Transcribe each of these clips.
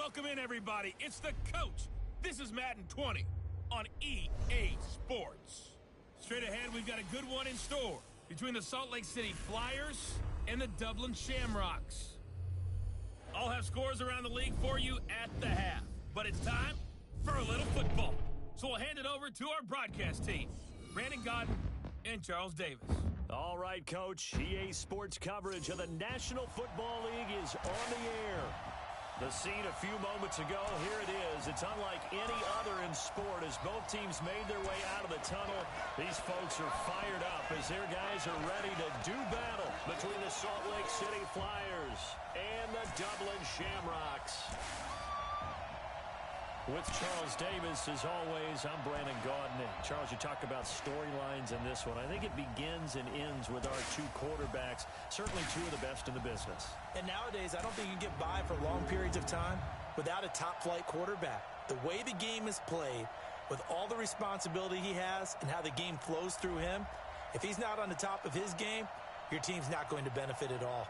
Welcome in, everybody. It's the coach. This is Madden 20 on EA Sports. Straight ahead, we've got a good one in store between the Salt Lake City Flyers and the Dublin Shamrocks. I'll have scores around the league for you at the half. But it's time for a little football. So we'll hand it over to our broadcast team, Brandon Godden and Charles Davis. All right, Coach. EA Sports coverage of the National Football League is on the air. The scene a few moments ago, here it is. It's unlike any other in sport as both teams made their way out of the tunnel. These folks are fired up as their guys are ready to do battle between the Salt Lake City Flyers and the Dublin Shamrocks. With Charles Davis, as always, I'm Brandon Godden. Charles, you talk about storylines in this one. I think it begins and ends with our two quarterbacks, certainly two of the best in the business. And nowadays, I don't think you can get by for long periods of time without a top-flight quarterback. The way the game is played, with all the responsibility he has and how the game flows through him, if he's not on the top of his game, your team's not going to benefit at all.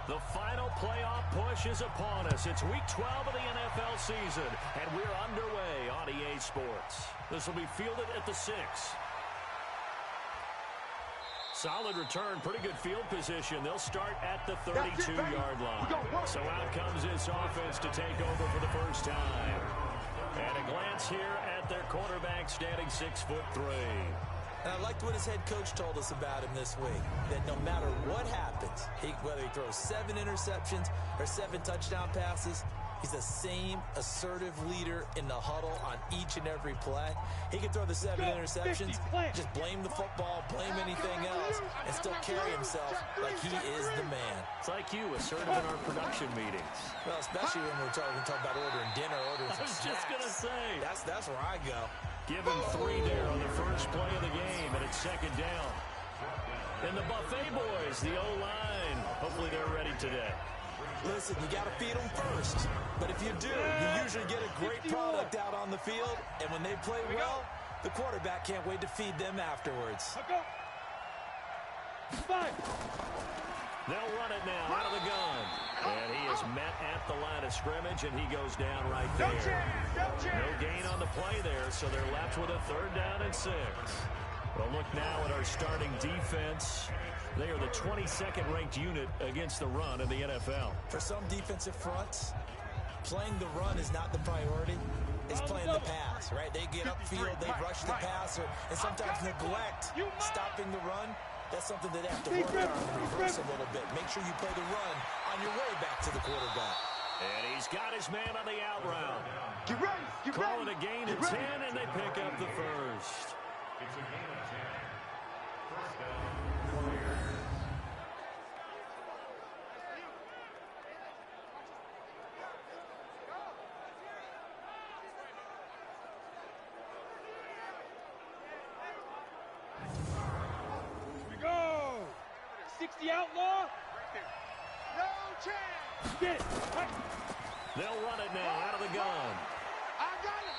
The final playoff push is upon us. It's week 12 of the NFL season, and we're underway on EA Sports. This will be fielded at the 6. Solid return, pretty good field position. They'll start at the 32-yard line. So out comes this offense to take over for the first time. And a glance here at their quarterback standing 6'3". And I liked what his head coach told us about him this week, that no matter what happens, whether he throws 7 interceptions or 7 touchdown passes, he's the same assertive leader in the huddle on each and every play. He can throw the 7 interceptions, just blame the football, blame anything else, and still carry himself like he is the man. It's like you, assertive in our production meetings. Well, especially when we're talking about ordering dinner, ordering some snacks. I was just going to say. That's where I go. Give him 3 there on the first play of the game, and it's second down. And the Buffet boys, the O-line, hopefully they're ready today. Listen, you got to feed them first. But if you do, you usually get a great product out on the field. And when they play well, the quarterback can't wait to feed them afterwards. They'll run it now out of the gun. And he is met at the line of scrimmage, and he goes down right there. No gain on the play there, so they're left with a 3rd down and 6. Well, look now at our starting defense. They are the 22nd ranked unit against the run in the NFL. For some defensive fronts, playing the run is not the priority. It's playing the pass, right? They get upfield, they rush the passer, and sometimes neglect stopping the run. That's something that they have to work on and reverse a little bit. Make sure you play the run on your way back to the quarterback. And he's got his man on the out route. Get ready. Calling a gain of 10, and they pick up the first. It's a gain of 10. First down. The outlaw. No chance. Get. They'll run it now out of the gun. I got it.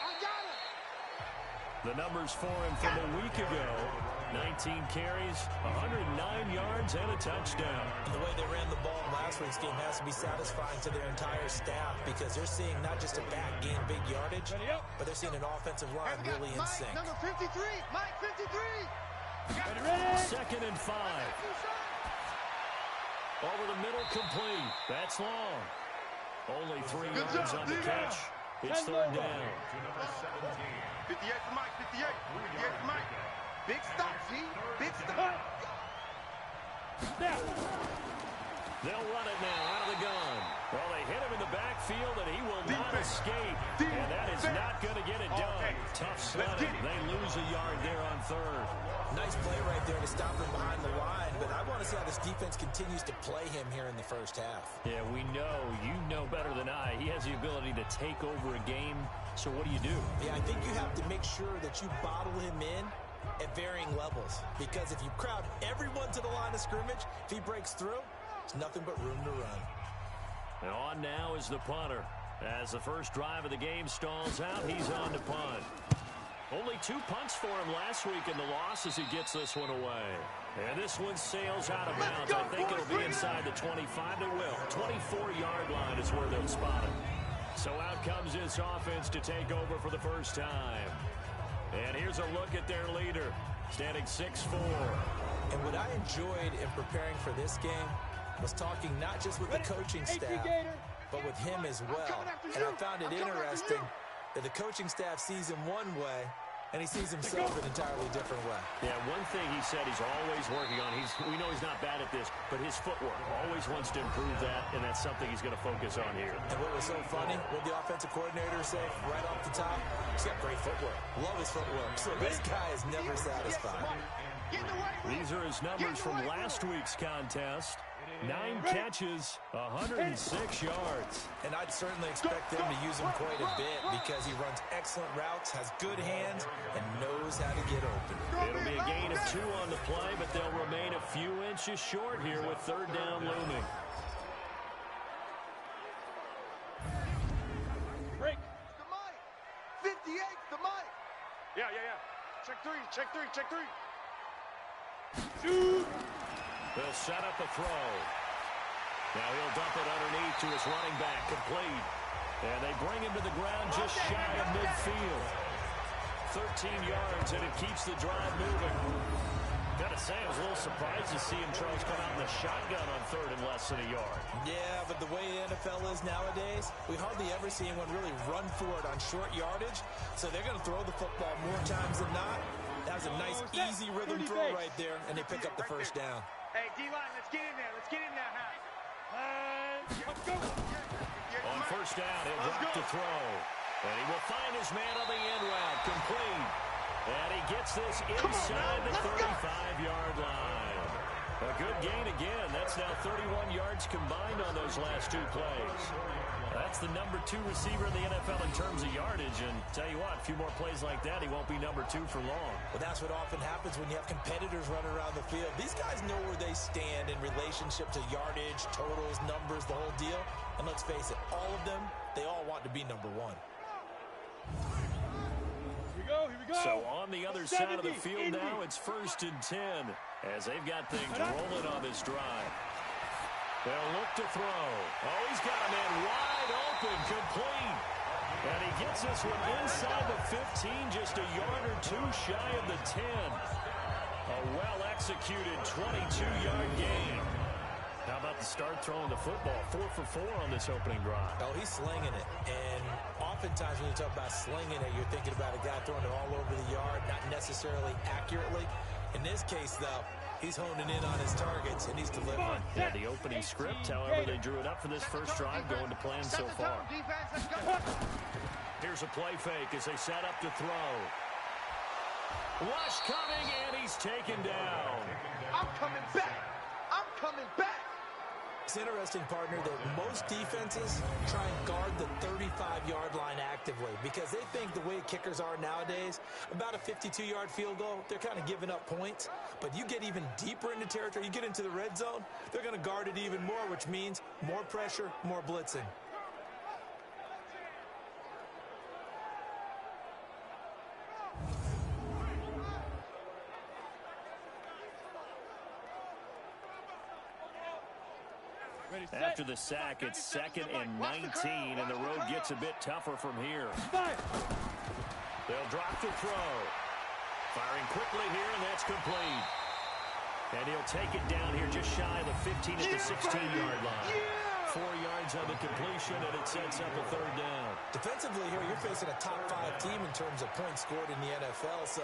The numbers for him from a week ago. 19 carries, 109 yards, and a touchdown. And the way they ran the ball in last week's game has to be satisfying to their entire staff because they're seeing not just a back gain big yardage, but they're seeing an offensive line really in sync. Number 53. Mike 53. Ready. 2nd and 5. Over the middle, complete. That's long. Only 3 yards on the catch. It's 3rd down. 58 for Mike. 58 for Mike. Big stop, G. Big stop. Snap. They'll run it now out of the gun. Well, they hit him in the backfield, and he will not escape. And that is not going to get it done. Tough sledding. They lose a yard there on third. Nice play right there to stop him behind the line, but I want to see how this defense continues to play him here in the first half. Yeah, we know. You know better than I. He has the ability to take over a game, so what do you do? Yeah, I think you have to make sure that you bottle him in at varying levels, because if you crowd everyone to the line of scrimmage, if he breaks through, there's nothing but room to run. And on now is the punter. As the first drive of the game stalls out, he's on to punt. Only 2 punts for him last week in the loss as he gets this one away. And this one sails out of bounds. I think it'll be inside the 25. It will. 24-yard line is where they'll spot it. So out comes this offense to take over for the first time. And here's a look at their leader, standing 6'4". And what I enjoyed in preparing for this game was talking not just with the coaching staff, but with him as well. And I found it interesting that the coaching staff sees him one way, and he sees himself an entirely different way. Yeah, one thing he said he's always working on, we know he's not bad at this, but his footwork, always wants to improve that, and that's something he's going to focus on here. And what was so funny, what the offensive coordinator say right off the top, he's got great footwork. Love his footwork. So this guy is never satisfied. These are his numbers from last week's contest. 9 catches, 106 yards. And I'd certainly expect them to use him quite a bit because he runs excellent routes, has good hands, and knows how to get open. It'll be a gain of 2 on the play, but they'll remain a few inches short here with third down looming. Break. The mic. 58, the mic. Yeah. Check three. Shoot. They'll set up a throw. Now he'll dump it underneath to his running back, complete. And they bring him to the ground just shy of midfield. 13 yards, and it keeps the drive moving. Gotta say, I was a little surprised to see him try to come out in the shotgun on third and less than a yard. Yeah, but the way the NFL is nowadays, we hardly ever see anyone really run for it on short yardage. So they're going to throw the football more times than not. That was a nice, easy rhythm throw right there, and they pick up the first down. Hey, D-line, let's get in there. Let's get in there, let's go. On first down, he'll drop to throw. And he will find his man on the end route, complete. And he gets this inside the 35-yard line. A good gain again. That's now 31 yards combined on those last 2 plays. That's the number 2 receiver in the NFL in terms of yardage. And tell you what, a few more plays like that, he won't be number 2 for long. Well, that's what often happens when you have competitors running around the field. These guys know where they stand in relationship to yardage, totals, numbers, the whole deal. And let's face it, all of them, they all want to be number 1. Here we go. So on the other side of the field now, it's 1st and 10 as they've got things rolling on this drive. They'll look to throw. Oh, he's got a man wide open, complete. And he gets this one inside the 15, just a yard or 2 shy of the 10. A well-executed 22-yard gain. How about the start throwing the football? 4 for 4 on this opening drive. Oh, he's slinging it. And oftentimes when you talk about slinging it, you're thinking about a guy throwing it all over the yard, not necessarily accurately. In this case, though, he's honing in on his targets, and he's delivering. Yeah, the opening script, however, they drew it up for this first drive, going to plan so far. Here's a play fake as they set up to throw. Rush coming, and he's taken down. I'm coming back. It's interesting, partner, that most defenses try and guard the 35-yard line actively because they think the way kickers are nowadays, about a 52-yard field goal, they're kind of giving up points. But you get even deeper into territory, you get into the red zone, they're going to guard it even more, which means more pressure, more blitzing. After the sack, it's 2nd and 19, and the road gets a bit tougher from here. They'll drop to throw. Firing quickly here, and that's complete. And he'll take it down here just shy of the 15 at the 16-yard line. 4 yards on the completion, and it sets up a third down. Defensively here, you're facing a top 5 team in terms of points scored in the NFL. So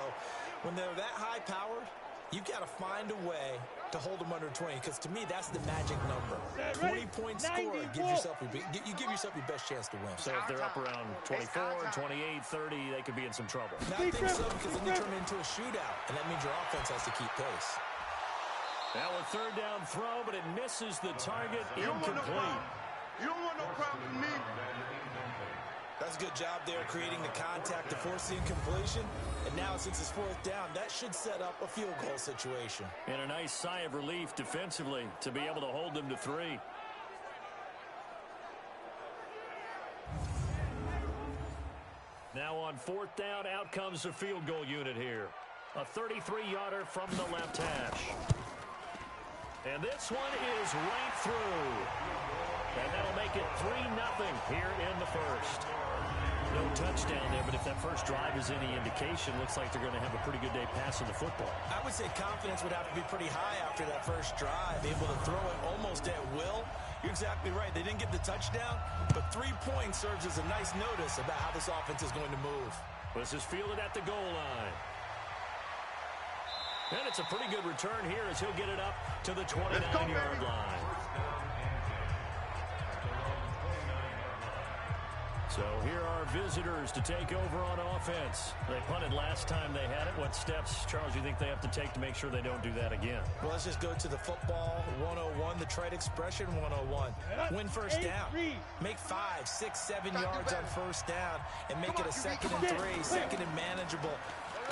when they're that high-powered, you've got to find a way to hold them under 20, because to me, that's the magic number. 20-point score, give yourself your best chance to win. So if they're up around 24, 28, 30, they could be in some trouble. And I think so, because then you turn it into a shootout, and that means your offense has to keep pace. Now a third down throw, but it misses the target. You don't want no Incomplete. problem. You don't want no problem from me. That's a good job there, creating the contact to force the incompletion. And now, since it's fourth down, that should set up a field goal situation. And a nice sigh of relief defensively to be able to hold them to 3. Now on fourth down, out comes the field goal unit here. A 33-yarder from the left hash. And this one is right through. And that'll make it 3-0 here in the first. No touchdown there, but if that first drive is any indication, looks like they're going to have a pretty good day passing the football. I would say confidence would have to be pretty high after that first drive, able to throw it almost at will. You're exactly right. They didn't get the touchdown, but 3 points serves as a nice notice about how this offense is going to move. This is fielded at the goal line. And it's a pretty good return here as he'll get it up to the 29-yard line. So here are visitors to take over on offense. They punted last time they had it. What steps, Charles, do you think they have to take to make sure they don't do that again? Well, let's just go to the football 101, the trite expression 101. Win first down. Make 5, 6, 7 yards on first down and make it a 2nd and 3, 2nd and manageable.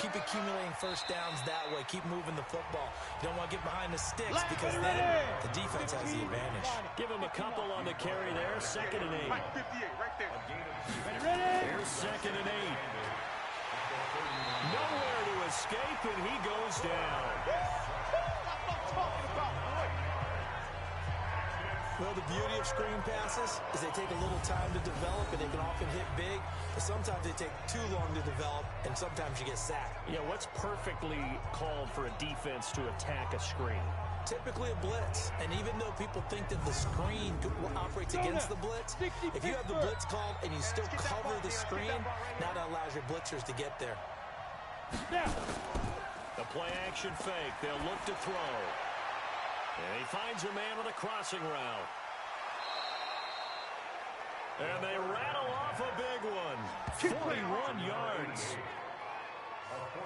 Keep accumulating first downs that way. Keep moving the football. You don't want to get behind the sticks because then the defense has the advantage. Give him a couple on the carry there. 2nd and 8. Mike, 58, right there. Here's 2nd and 8. Nowhere to escape, and he goes down. Well, the beauty of screen passes is they take a little time to develop, and they can often hit big, but sometimes they take too long to develop, and sometimes you get sacked. Yeah, what's perfectly called for a defense to attack a screen? Typically a blitz, and even though people think that the screen operates against the blitz, if you have the blitz called and you still cover the screen, now that allows your blitzers to get there. The play-action fake. They'll look to throw. And he finds a man on the crossing route. And they rattle off a big one. 41 yards.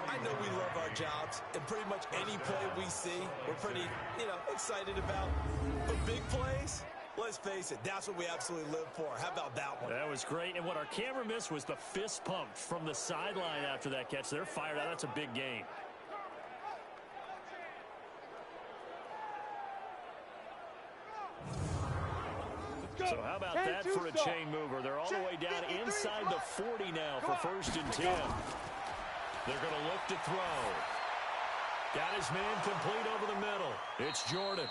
I know we love our jobs, and pretty much any play we see, we're pretty, excited about. But big plays, let's face it, that's what we absolutely live for. How about that one? That was great. And what our camera missed was the fist pump from the sideline after that catch. They're fired out. That's a big game. So how about that for a chain mover? They're all the way down inside the 40 now for 1st and 10. They're going to look to throw. Got his man complete over the middle. It's Jordan.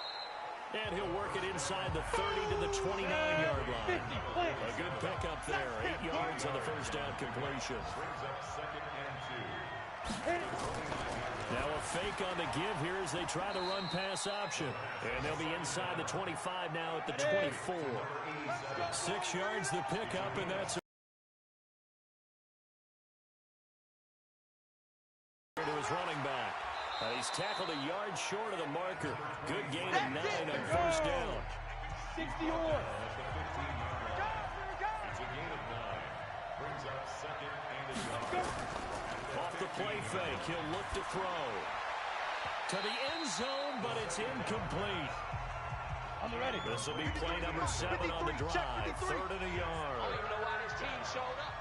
And he'll work it inside the 30 to the 29-yard line. A good pickup there. 8 yards on the first down completion. Now a fake on the give here as they try the run-pass option. And they'll be inside the 25 now at the 24. 6 yards the pickup, and that's to his running back. He's tackled a yard short of the marker. Good gain of 9 on first down. 60 or. Off the play fake, he'll look to throw. To the end zone, but it's incomplete. On the ready. This will be play number 7 on the drive. 3rd and a yard. I don't even know why this team showed up.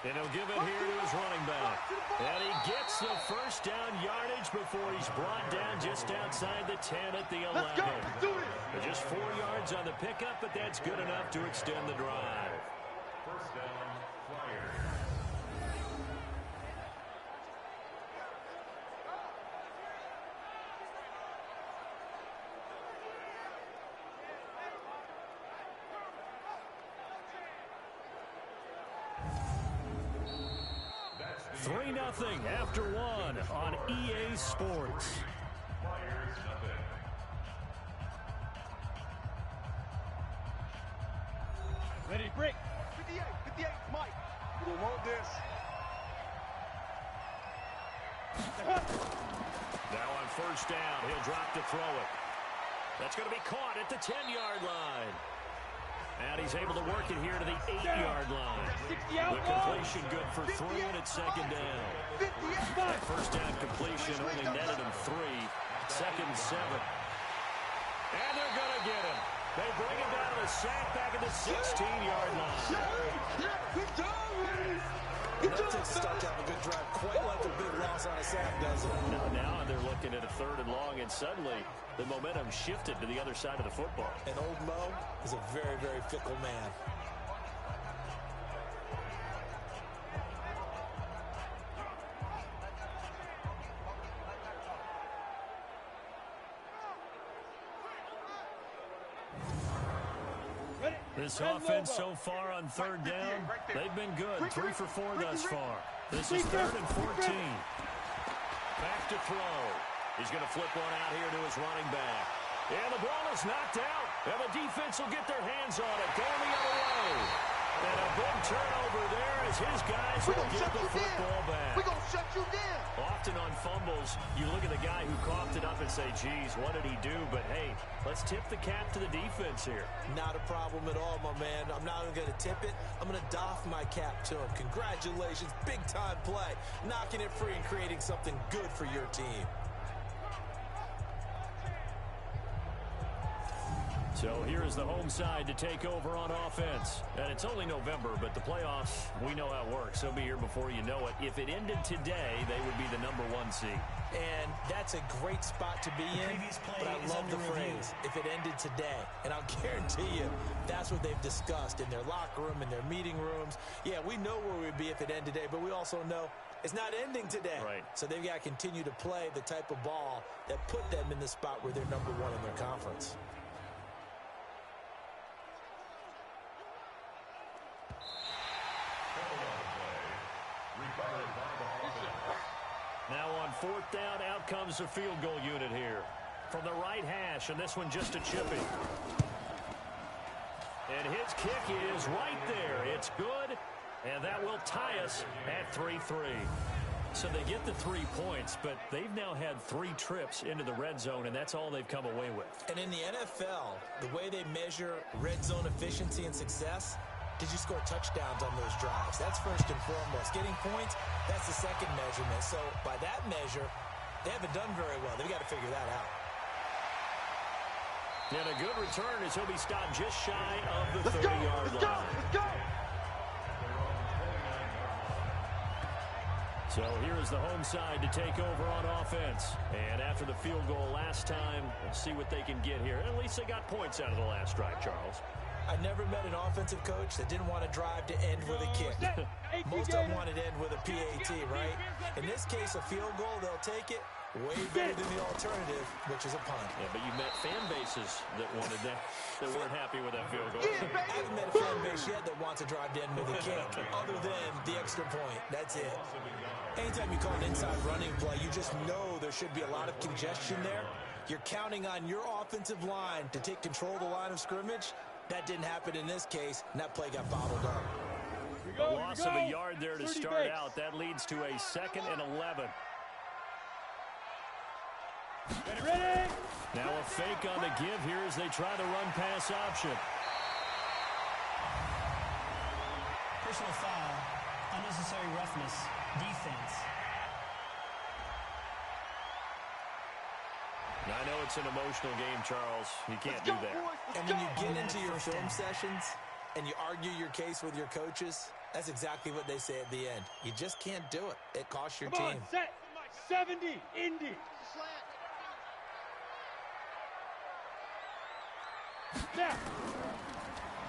And he'll give it here to his running back. And he gets the first down yardage before he's brought down just outside the 10 at the 11. Let's go. Let's do this. Just 4 yards on the pickup, but that's good enough to extend the drive. First down, Flyers. That's 3-0 after 1 on EA Sports. Flyers, nothing. Ready to break. 58, Mike. We don't want this. Now on first down, he'll drop to throw it. That's going to be caught at the 10-yard line. And he's able to work it here to the 8-yard line. The completion good for 3, and it's second down. That first down completion only netted him 3. Second and 7. And they're going to get him. They bring him down to the sack back at the 16-yard line. That takes a start to have a good drive. Quite like a big loss on a sack, doesn't it? Now they're looking at a 3rd and long, and suddenly the momentum shifted to the other side of the football. And old Mo is a very, very fickle man. This offense so far on 3rd down, they've been good. 3 for 4 thus far. This is 3rd and 14. Back to throw. He's going to flip one out here to his running back. And the ball is knocked out. And the defense will get their hands on it. Going the other way. And a big turnover there as his guys will get the football back. We're going to shut you down. Often on fumbles, you look at the guy who coughed it up and say, geez, what did he do? But, hey, let's tip the cap to the defense here. Not a problem at all, my man. I'm not even going to tip it. I'm going to doff my cap to him. Congratulations. Big-time play. Knocking it free and creating something good for your team. So here is the home side to take over on offense. And it's only November, but the playoffs, we know how it works. They'll be here before you know it. If it ended today, they would be the #1 seed. And that's a great spot to be in, but I love the phrase, if it ended today. And I'll guarantee you, that's what they've discussed in their locker room, in their meeting rooms. Yeah, we know where we'd be if it ended today, but we also know it's not ending today. Right. So they've got to continue to play the type of ball that put them in the spot where they're #1 in their conference. Now on 4th down, out comes the field goal unit here. From the right hash, and this one just a chipping. And his kick is right there. It's good, and that will tie us at 3-3. So they get the 3 points, but they've now had 3 trips into the red zone, and that's all they've come away with. And in the NFL, the way they measure red zone efficiency and success, did you score touchdowns on those drives? That's first and foremost. Getting points, that's the second measurement. So by that measure, they haven't done very well. They've got to figure that out. And a good return as he'll be stopped just shy of the 30-yard line. Let's go. So here is the home side to take over on offense. And after the field goal last time, we'll see what they can get here. At least they got points out of the last drive, Charles. I never met an offensive coach that didn't want to drive to end with a kick. Most of them wanted to end with a PAT, right? In this case, a field goal, they'll take it. Way better than the alternative, which is a punt. Yeah, but you met fan bases that wanted that weren't happy with that field goal. I haven't met a fan base yet that wants to drive to end with a kick, other than the extra point. That's it. Anytime you call an inside running play, you just know there should be a lot of congestion there. You're counting on your offensive line to take control of the line of scrimmage. That didn't happen in this case, and that play got bottled up. A loss of a yard there to start out. That leads to a 2nd and 11. Ready? Now a fake on the give here as they try the run-pass option. Personal foul, unnecessary roughness, defense. I know it's an emotional game, Charles. You can't do that. And when you get into your film sessions and you argue your case with your coaches, that's exactly what they say at the end. You just can't do it. It costs your team. Set. 70, Indy. Now.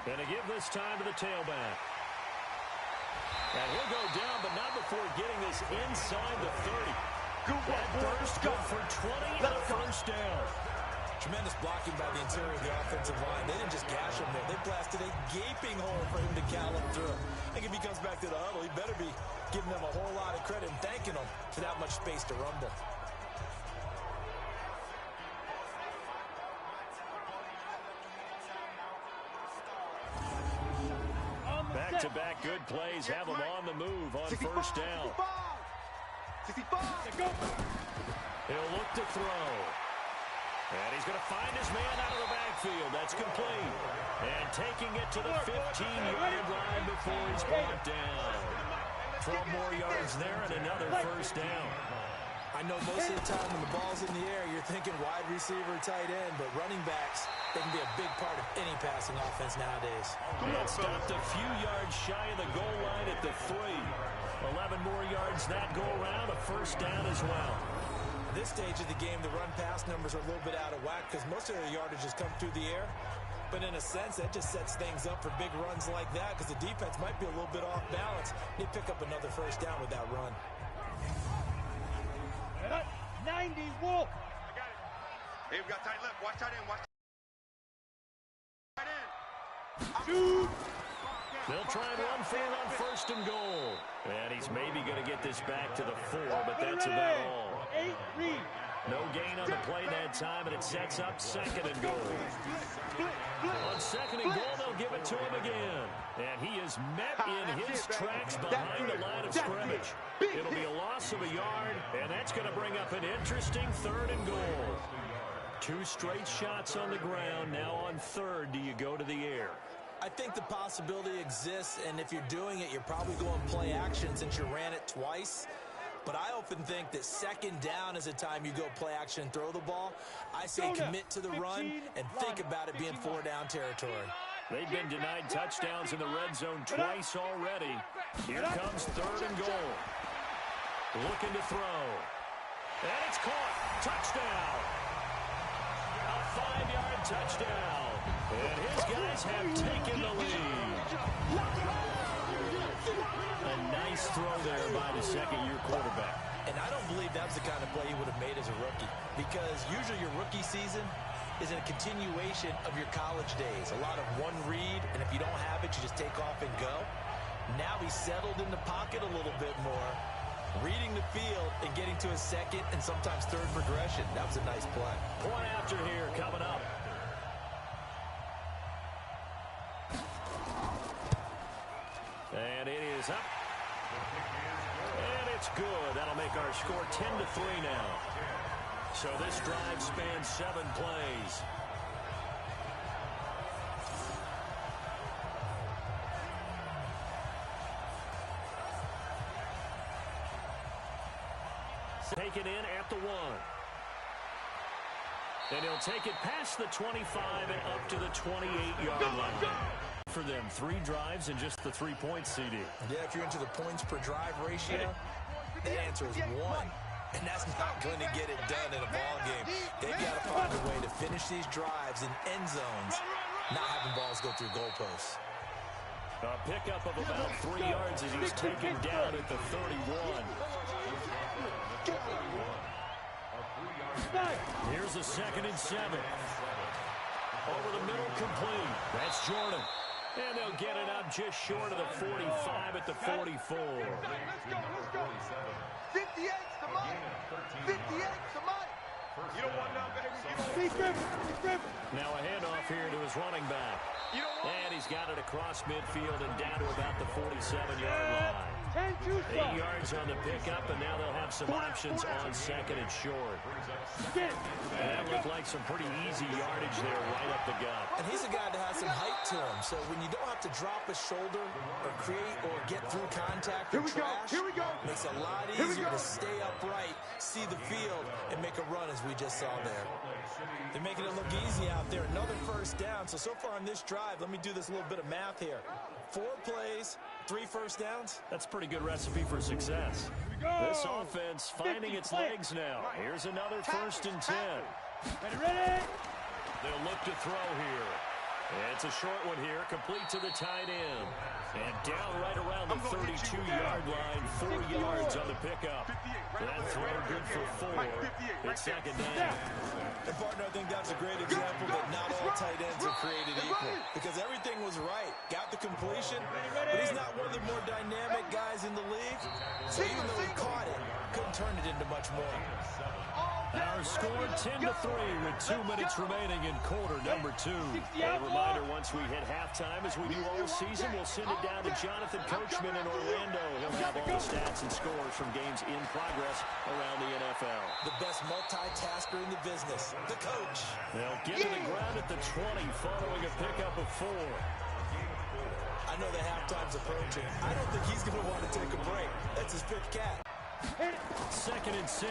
And a give this time to the tailback. And he'll go down, but not before getting this inside the 30. That burst good for 20 and a first down. Tremendous blocking by the interior of the offensive line. They didn't just gash him there. They blasted a gaping hole for him to gallop through. I think if he comes back to the huddle, he better be giving them a whole lot of credit and thanking them for that much space to rumble. Back-to-back good plays have them on the move on first down. 65. He'll look to throw. And he's going to find his man out of the backfield. That's complete. And taking it to the 15-yard line before he's brought down. 12 more yards there and another first down. I know most of the time when the ball's in the air, you're thinking wide receiver, tight end, but running backs, they can be a big part of any passing offense nowadays. And stopped a few yards shy of the goal line at the 3. 11 more yards that go around, a first down as well. At this stage of the game, the run-pass numbers are a little bit out of whack because most of their yardage has come through the air. But in a sense, that just sets things up for big runs like that because the defense might be a little bit off balance. They pick up another first down with that run. 90, Wolf. I got it. Hey, we got tight left. Watch tight end. Watch tight end. Shoot. They'll try and run for it on first and goal. And he's maybe going to get this back to the 4, but that's about all. 8, read. No gain on the play that time, and it sets up second and goal. On second and goal, they'll give it to him again. And he is met in his tracks behind the line of scrimmage. It'll be a loss of a yard, and that's going to bring up an interesting third and goal. 2 straight shots on the ground. Now on third, do you go to the air? I think the possibility exists, and if you're doing it, you're probably going play action since you ran it twice. But I often think that second down is a time you go play action and throw the ball. I say commit to the run and think about it being 4-down territory. They've been denied touchdowns in the red zone twice already. Here comes third and goal. Looking to throw. And it's caught. Touchdown. A 5-yard touchdown. And his guys have taken the lead. A nice throw there by the second-year quarterback. And I don't believe that was the kind of play he would have made as a rookie, because usually your rookie season is a continuation of your college days. A lot of one read, and if you don't have it, you just take off and go. Now he's settled in the pocket a little bit more, reading the field and getting to a second and sometimes third progression. That was a nice play. Point after here coming up. And it is up. And it's good. That'll make our score 10-3 now. So this drive spans 7 plays. Taken in at the 1. And he'll take it past the 25 and up to the 28-yard line. For them, 3 drives and just the 3 points, CD. Yeah, if you're into the points per drive ratio, the answer is 1. And that's not going to get it done in a ball game. They've got to find a way to finish these drives in end zones, not having balls go through goalposts. A pickup of about 3 yards as he's taken down at the 31. Here's a 2nd and 7. Over the middle, complete. That's Jordan. And they'll get it up just short of the 45 at the 44. Let's go. 58's the money. 58's the money. You don't want now, baby. Now a handoff here to his running back. And he's got it across midfield and down to about the 47-yard line. 8 yards on the pickup, and now they'll have some options on 2nd and short. And that looked like some pretty easy yardage there right up the gut. And he's a guy that has some height to him, so when you don't have to drop a shoulder or create or get through contact or trash, makes it a lot easier to stay upright, see the field, and make a run as we just saw there. They're making it look easy out there. Another first down. So far on this drive, let me do this little bit of math here. 4 plays, 3 first downs. That's a pretty good recipe for success. This offense finding its legs now. Here's another 1st and 10. Ready? They'll look to throw here. It's a short one here, complete to the tight end. And down right around the 32-yard line, 4 yards on the pickup. That throw good for 4. It's 2nd down. And partner, I think that's a great example that not all tight ends are created equal, because everything was right. Got the completion, but he's not one of the more dynamic guys in the league. So even though he caught it, couldn't turn it into much more. Our score 10-3 with 2 minutes remaining in quarter number 2. A reminder, once we hit halftime, as we do all season, we'll send it down to Jonathan Coachman in Orlando. He'll have all the stats and scores from games in progress around the NFL. The best multitasker in the business, the coach. They'll get to the ground at the 20 following a pickup of 4. I know the halftime's approaching. I don't think he's going to want to take a break. That's his fifth cat. 2nd and 6.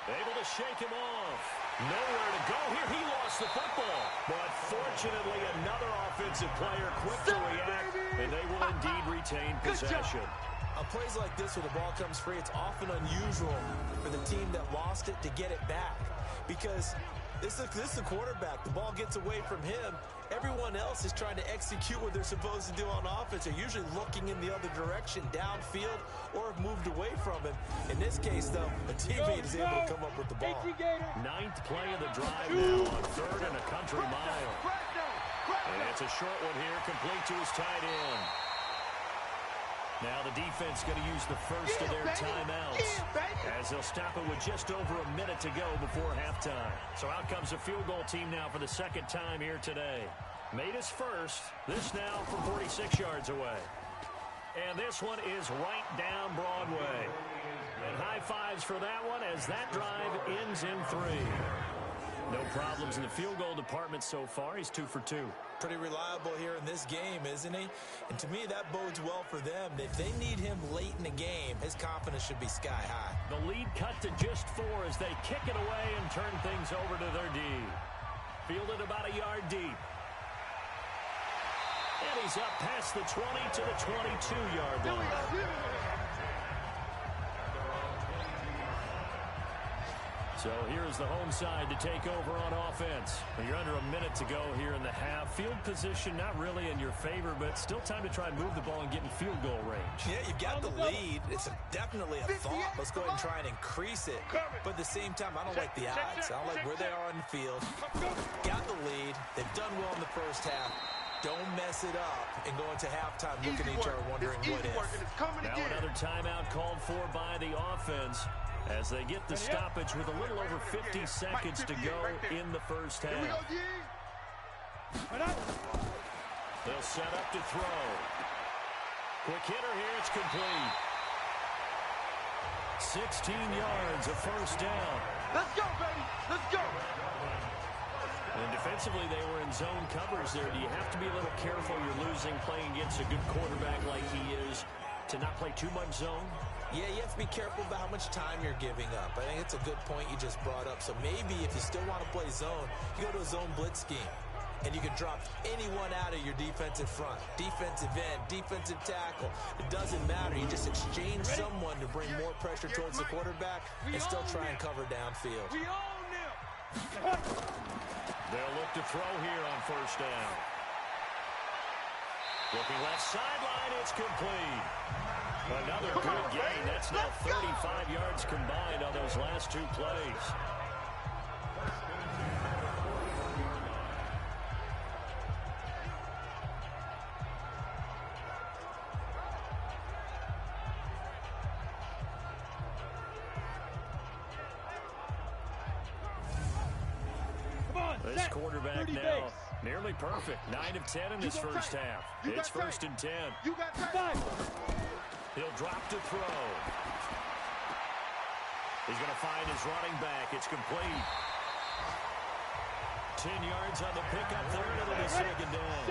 Able to shake him off. Nowhere to go here. He lost the football. But fortunately, another offensive player quick to react, and they will indeed retain possession. On plays like this where the ball comes free, it's often unusual for the team that lost it to get it back. Because this is the quarterback. The ball gets away from him. Everyone else is trying to execute what they're supposed to do on offense. They're usually looking in the other direction, downfield, or have moved away from him. In this case, though, a teammate is able to come up with the ball. 9th play of the drive now on 3rd and a country mile. And it's a short one here, complete to his tight end. Now the defense going to use the first of their timeouts as they'll stop it with just over a minute to go before halftime. So out comes a field goal team now for the 2nd time here today. Made his first. This now from 46 yards away. And this one is right down Broadway. And high fives for that one as that drive ends in 3. No problems in the field goal department so far. He's 2 for 2. Pretty reliable here in this game, isn't he? And to me, that bodes well for them. If they need him late in the game, his confidence should be sky high. The lead cut to just 4 as they kick it away and turn things over to their D. Fielded about a yard deep. And he's up past the 20 to the 22-yard line. So here's the home side to take over on offense. Well, you're under a minute to go here in the half. Field position not really in your favor, but still time to try and move the ball and get in field goal range. Yeah, you've got the lead. It's definitely a thought. Let's go ahead and try and increase it. But at the same time, I don't like the odds. I don't like where they are on the field. Got the lead. They've done well in the first half. Don't mess it up and go into halftime looking at each other wondering what if. Now another timeout called for by the offense as they get the stoppage with a little over 50 seconds to go in the first half. They'll set up to throw. Quick hitter here, it's complete. 16 yards, a first down. Let's go, baby. Let's go. And defensively, they were in zone coverage there. Do you have to be a little careful? You're losing playing against a good quarterback like he is to not play too much zone? Yeah, you have to be careful about how much time you're giving up. I think it's a good point you just brought up. So maybe if you still want to play zone, you go to a zone blitz scheme. And you can drop anyone out of your defensive front. Defensive end, defensive tackle. It doesn't matter. You just exchange someone to bring more pressure towards the quarterback and still try and cover downfield. They'll look to throw here on first down. Looking left sideline, it's complete. Another good gain. That's now 35 yards combined on those last 2 plays. This quarterback now nearly perfect. 9 of 10 in this first half. It's 1st and 10. He'll drop to throw. He's going to find his running back. It's complete. 10 yards on the pickup there, and it'll be 2nd down.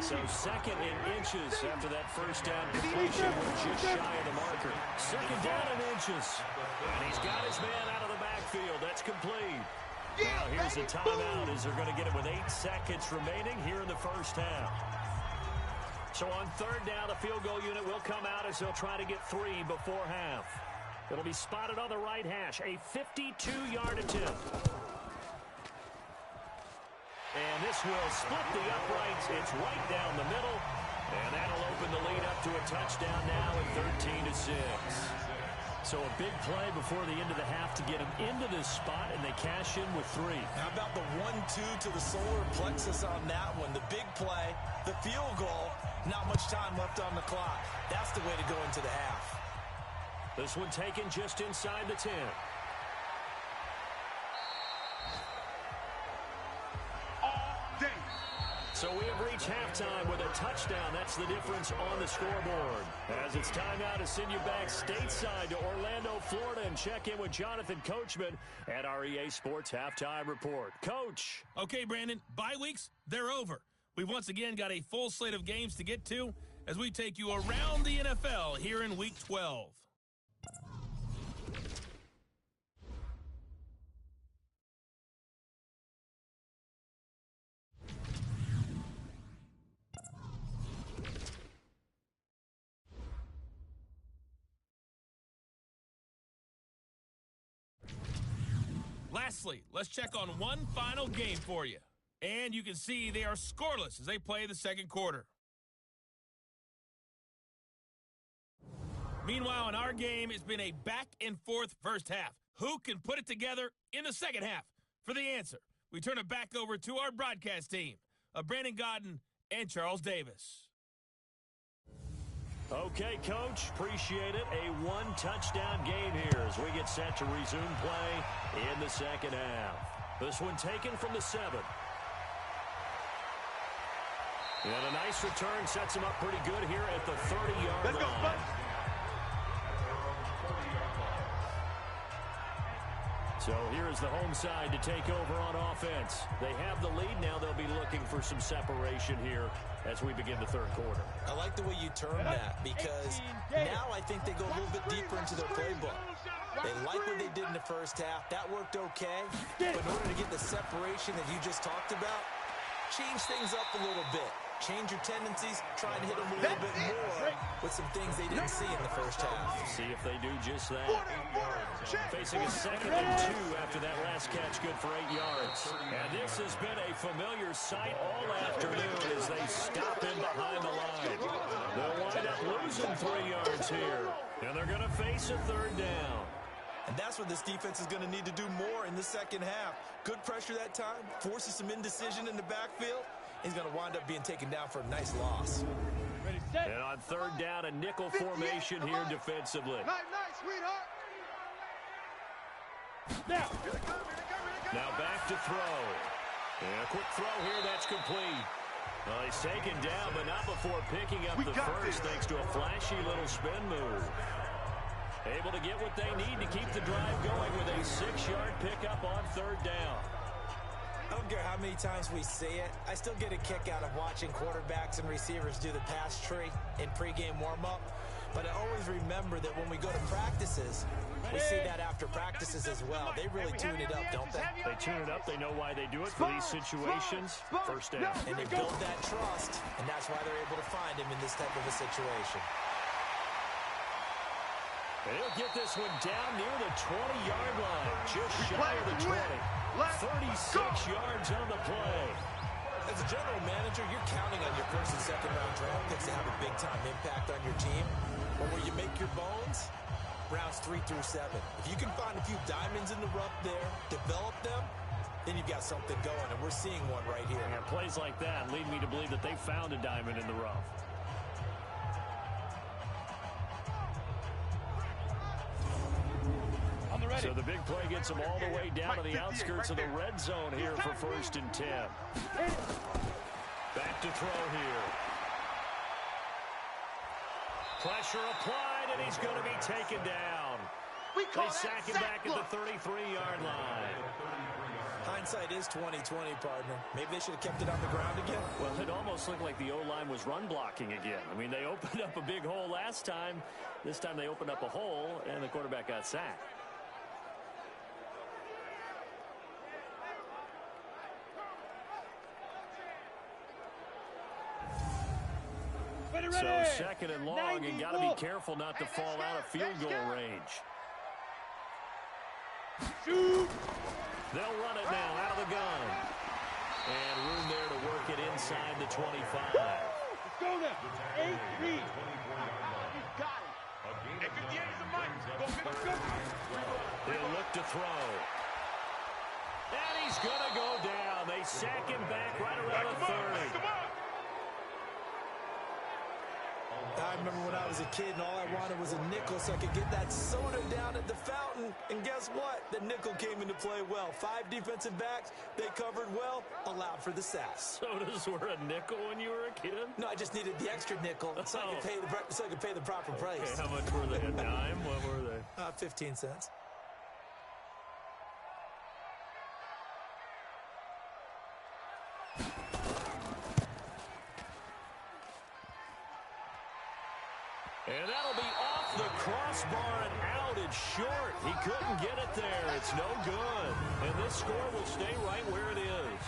So 2nd in inches after that first down completion. We're just shy of the marker. 2nd down in inches. And he's got his man out of the backfield. That's complete. Now here's the timeout as they're going to get it with 8 seconds remaining here in the first half. So on 3rd down, the field goal unit will come out as they'll try to get 3 before half. It'll be spotted on the right hash, a 52-yard attempt. And this will split the uprights. It's right down the middle, and that'll open the lead up to a touchdown now at 13-6. So a big play before the end of the half to get them into this spot, and they cash in with 3. How about the 1-2 to the solar plexus on that one? The big play, the field goal, not much time left on the clock. That's the way to go into the half. This one taken just inside the 10. So we have reached halftime with a touchdown. That's the difference on the scoreboard. As it's time now to send you back stateside to Orlando, Florida, and check in with Jonathan Coachman at our EA Sports Halftime Report. Coach. Okay, Brandon, bye weeks, they're over. We've once again got a full slate of games to get to as we take you around the NFL here in Week 12. Lastly, let's check on one final game for you. And you can see they are scoreless as they play the second quarter. Meanwhile, in our game, it's been a back-and-forth first half. Who can put it together in the second half? For the answer, we turn it back over to our broadcast team of Brandon Godden and Charles Davis. Okay, Coach, appreciate it. A one-touchdown game here as we get set to resume play in the second half. This one taken from the 7. And a nice return sets him up pretty good here at the 30-yard line. So here is the home side to take over on offense. They have the lead now. They'll be looking for some separation here as we begin the third quarter. I like the way you term that because now I think they go a little bit deeper into their playbook. They like what they did in the first half. That worked okay. But in order to get the separation that you just talked about, change things up a little bit. Change your tendencies, try and hit them a little bit more with some things they didn't see in the first half. See if they do just that. Facing a 2nd and 2 after that last catch, good for 8 yards. And this has been a familiar sight all afternoon as they stop him behind the line. They'll wind up losing 3 yards here. And they're going to face a 3rd down. And that's what this defense is going to need to do more in the second half. Good pressure that time, forces some indecision in the backfield. He's going to wind up being taken down for a nice loss. And on 3rd down, a nickel formation here defensively. Nice, sweetheart. Now back to throw. And a quick throw here, that's complete. Well, he's taken down, but not before picking up the first, thanks to a flashy little spin move. Able to get what they need to keep the drive going with a 6-yard pickup on 3rd down. I don't care how many times we see it. I still get a kick out of watching quarterbacks and receivers do the pass tree in pregame warm-up. But I always remember that when we go to practices, we see that after practices as well. They really tune it up, don't they? They tune it up. They know why they do it for these situations. First down. And they build that trust, and that's why they're able to find him in this type of a situation. They'll get this one down near the 20-yard line, just shy of the 20. 36 yards on the play. As a general manager, you're counting on your first and second round draft picks to have a big-time impact on your team. But where you make your bones, rounds 3 through 7. If you can find a few diamonds in the rough there, develop them, then you've got something going, and we're seeing one right here. And plays like that lead me to believe that they found a diamond in the rough. So the big play gets them all the way down to the outskirts of the red zone here for 1st and 10. Back to throw here. Pressure applied, and he's going to be taken down. They sack him back at the 33-yard line. Hindsight is 20/20, partner. Maybe they should have kept it on the ground again. Well, it almost looked like the O-line was run blocking again. I mean, they opened up a big hole last time. This time they opened up a hole, and the quarterback got sacked. So 2nd and long, and got to be careful not to fall out of field goal range. They'll run it now out of the gun. And room there to work it inside the 25. Let's go now. 8 read. You got it. Hey, 58 is the mic. Go. They'll look to throw. And he's going to go down. They sack him back right around the 30. I remember when I I was a kid and all I wanted was a nickel so I could get that soda down at the fountain. And guess what? The nickel came into play well. 5 defensive backs, they covered well, allowed for the sacks. Sodas were a nickel when you were a kid? No, I just needed the extra nickel so I could pay the proper price. Okay, how much were they? A dime? What were they? 15 cents. And that'll be off the crossbar and out. It's short. He couldn't get it there. It's no good. And this score will stay right where it is.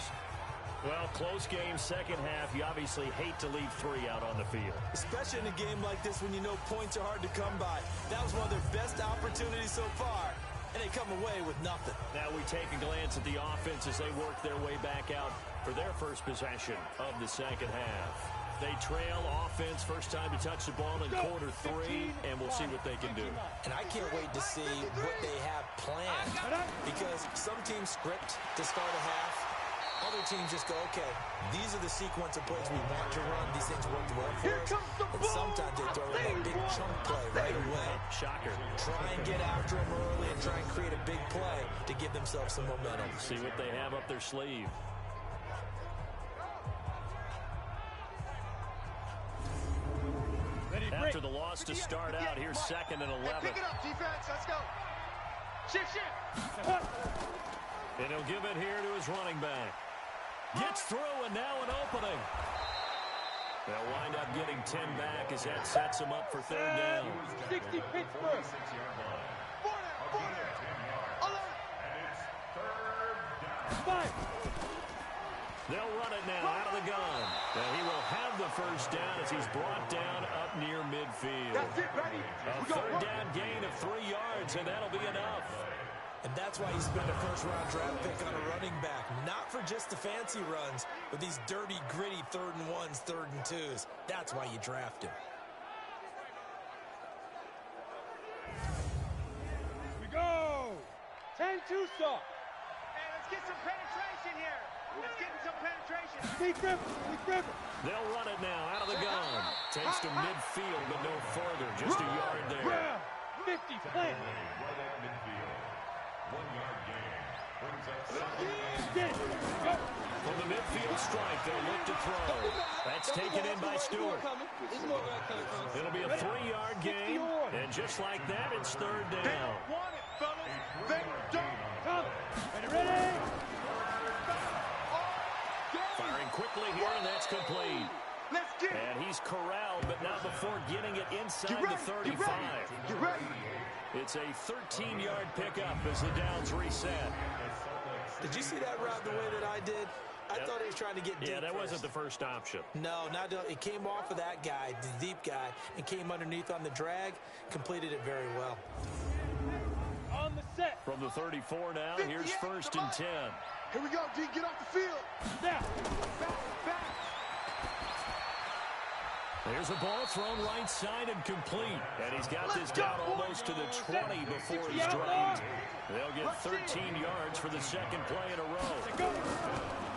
Well, close game, second half. You obviously hate to leave 3 out on the field. Especially in a game like this when you know points are hard to come by. That was one of their best opportunities so far, and they come away with nothing. Now we take a glance at the offense as they work their way back out for their first possession of the second half. They trail offense, first time to touch the ball in quarter 3, and we'll see what they can do. And I can't wait to see what they have planned, because some teams script to start a half. Other teams just go, okay, these are the sequence of plays we want to run. These things worked well for us. And sometimes they throw in a big chunk play right away. Shocker. Try and get after them early and try and create a big play to give themselves some momentum. See what they have up their sleeve. After the loss to start out, here's 2nd and 11. Pick it up, defense. Let's go. Shift. And he'll give it here to his running back. Gets through, and now an opening. They'll wind up getting 10 back as that sets him up for 3rd down. 60 Pittsburgh. They'll run it now out of the gun. And he will have the first down as he's brought down up near midfield. That's it, buddy. A 3rd down gain of 3 yards, and that'll be enough. And that's why you spend a first-round draft pick on a running back. Not for just the fancy runs, but these dirty, gritty 3rd and 1s, 3rd and 2s. That's why you draft him. We go. 10-2 stop. Hey, let's get some penetration here. Let's get some penetration. Steve Griffin. They'll run it now out of the gun. Takes to midfield, but no further. Just a yard there. 50 plant. Right at midfield. 1-yard gain. Brings up 2nd. Go. From the midfield strike, they'll look to throw. That's taken in by Stewart. It'll be a 3-yard gain, and just like that, it's 3rd down. Want it, fellas. They don't. Come. Ready. Firing quickly here, and that's complete. Let's get it. And he's corralled, but not before getting it inside the 35. Get ready. It's a 13-yard pickup as the downs reset. Did you see that route the way that I did? I thought he was trying to get deep. Yeah, that first. wasn't the first option. No, it came off of that guy, the deep guy, and came underneath on the drag, completed it very well. On the set. From the 34 now, here's 1st and 10. Here we go, D. Get off the field. Now. Back. There's a ball thrown right side and complete. And he's got this down almost to the 20 before he's dropped. They'll get 13 yards for the 2nd play in a row.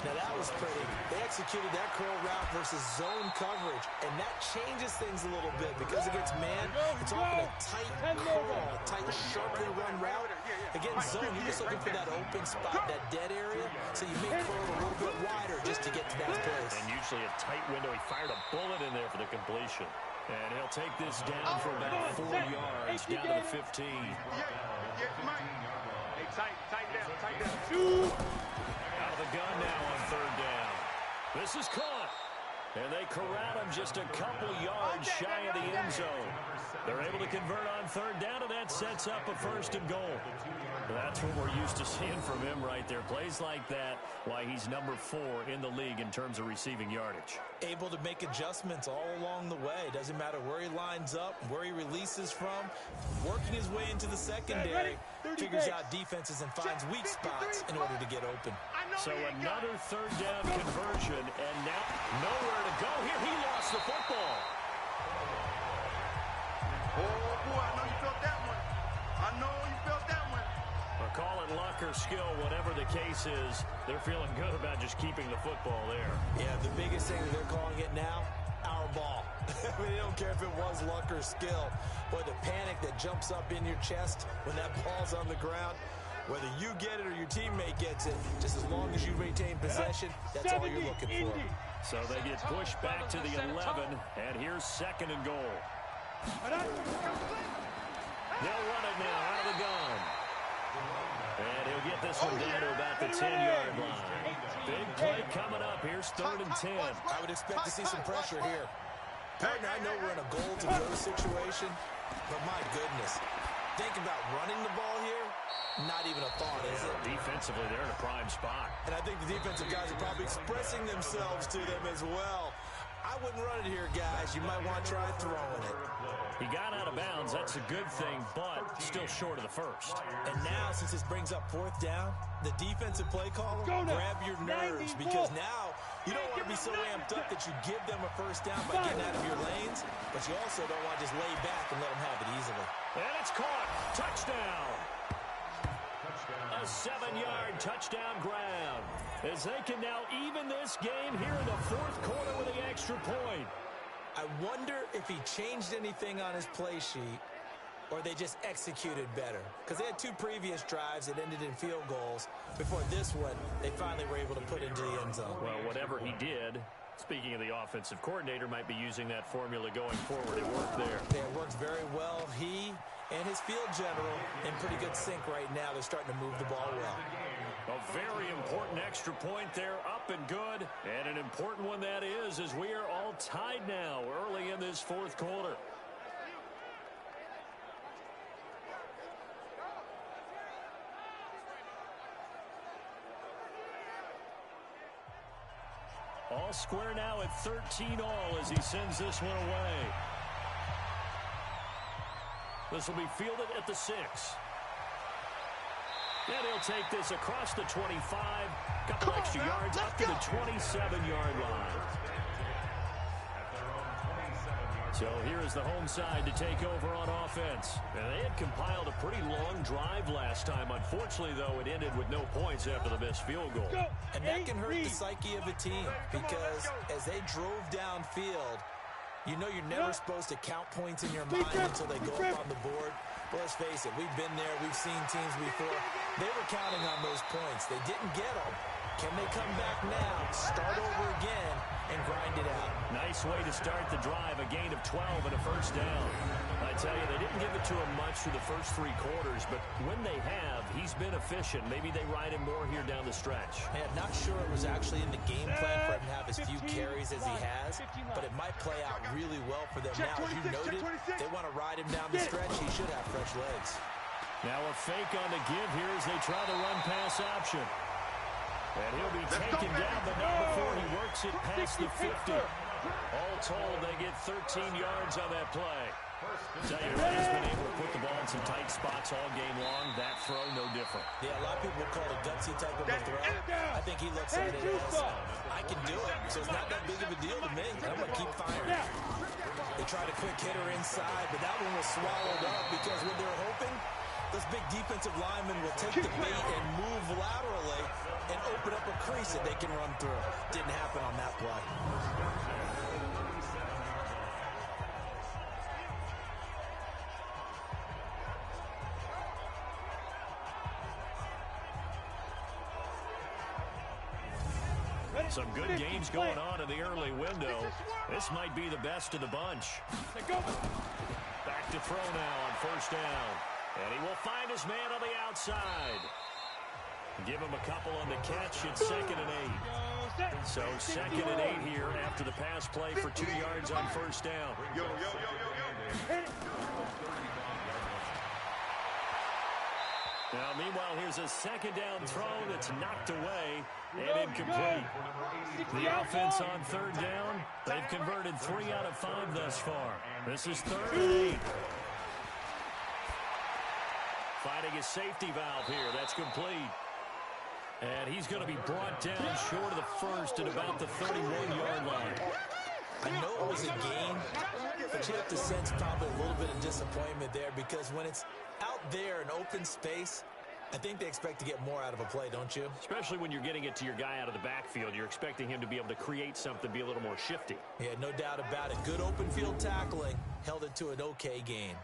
Now that was pretty. They executed that curl route versus zone coverage, and that changes things a little bit because against man, it's often a tight curl, tight, sharply run route. Against zone, you're just looking for that open spot, that dead area, so you may curl a little bit wider just to get to that place. And usually a tight window. He fired a bullet in there for the completion. And he'll take this down for about 4 yards, down to the 15. Hey, tight down. Out of the gun now on 3rd down. This is caught. And they corral him just a couple yards shy of the end zone. They're able to convert on 3rd down, and that sets up a 1st and goal. That's what we're used to seeing from him right there. Plays like that, why he's number 4 in the league in terms of receiving yardage. Able to make adjustments all along the way. Doesn't matter where he lines up, where he releases from. Working his way into the secondary, figures out defenses and finds weak spots in order to get open. So another 3rd down conversion, and now nowhere to go here. He lost the football. Oh, boy, I know you felt that one. Call it luck or skill, whatever the case is, they're feeling good about just keeping the football there. Yeah, the biggest thing that they're calling it now, our power ball. I mean, they don't care if it was luck or skill. Boy, the panic that jumps up in your chest when that ball's on the ground, whether you get it or your teammate gets it, just as long as you retain possession, that's all you're looking for. So they get pushed back to the 11, and here's 2nd and goal. They'll run it now out of the gun. And he'll get this one down to about the 10-yard line. Big play coming up. Here's 3rd and 10. I would expect to see some pressure here. Partner, I know we're in a goal-to-go situation, but my goodness, think about running the ball here. Not even a thought, is it? Defensively, they're in a prime spot. And I think the defensive guys are probably expressing themselves to them as well. I wouldn't run it here, guys. You might want to try throwing it. He got out of bounds. That's a good thing, but still short of the first. And now, since this brings up 4th down, the defensive play caller, grab your nerves, because now you don't want to be so amped up that you give them a first down by getting out of your lanes, but you also don't want to just lay back and let them have it easily. And it's caught. Touchdown. A 7-yard touchdown grab, as they can now even this game here in the 4th quarter with the extra point. I wonder if he changed anything on his play sheet or they just executed better, because they had 2 previous drives that ended in field goals. Before this one, they finally were able to put into the end zone. Well, whatever he did, speaking of the offensive coordinator, might be using that formula going forward. It worked there. Yeah, it works very well. He and his field general in pretty good sync right now. They're starting to move the ball well. A very important extra point there, up and good. And an important one that is, as we are all tied now early in this 4th quarter. All square now at 13 all as he sends this one away. This will be fielded at the 6. And he'll take this across the 25. Couple extra yards up to the 27-yard line. So here is the home side to take over on offense. And they had compiled a pretty long drive last time. Unfortunately, though, it ended with no points after the missed field goal. And that can hurt the psyche of a team, because as they drove downfield, you know you're never supposed to count points in your mind until they go up on the board. But let's face it, we've been there. We've seen teams before. They were counting on those points. They didn't get them. Can they come back now, start over again, and grind it out? Nice way to start the drive. A gain of 12 and a first down. I tell you, they didn't give it to him much through the first 3 quarters, but when they have, he's been efficient. Maybe they ride him more here down the stretch. Man, not sure it was actually in the game plan for him to have as few carries as he has, but it might play out really well for them now. As you noted, they want to ride him down the stretch. He should have fresh legs. Now a fake on the give here as they try the run-pass option. And he'll be taken down, but not before he works it past the 50. All told, they get 13 yards on that play. Tell you what, he's been able to put the ball in some tight spots all game long. That throw, no different. Yeah, a lot of people call it a gutsy type of a throw. I think he looks at it as, I can do it, so it's not that big of a deal to me. I'm going to keep firing. They tried a quick hitter inside, but that one was swallowed up because what they're hoping, those big defensive linemen will take the bait and move laterally and open up a crease that they can run through. Didn't happen on that play. Some good games going on in the early window. This might be the best of the bunch. Back to throw now on first down. And he will find his man on the outside. Give him a couple on the catch. It's 2nd and 8. So 2nd and 8 here after the pass play for 2 yards on first down. Now, meanwhile, here's a 2nd down throw that's knocked away and incomplete. The offense on 3rd down, they've converted 3 out of 5 thus far. This is 3rd and 8. Finding a safety valve here. That's complete. And he's going to be brought down short of the first at about the 31-yard line. I know it was a gain, but you have to sense probably a little bit of disappointment there, because when it's out there in open space, I think they expect to get more out of a play, don't you? Especially when you're getting it to your guy out of the backfield. You're expecting him to be able to create something, be a little more shifty. Yeah, no doubt about it. Good open field tackling. Held it to an okay gain.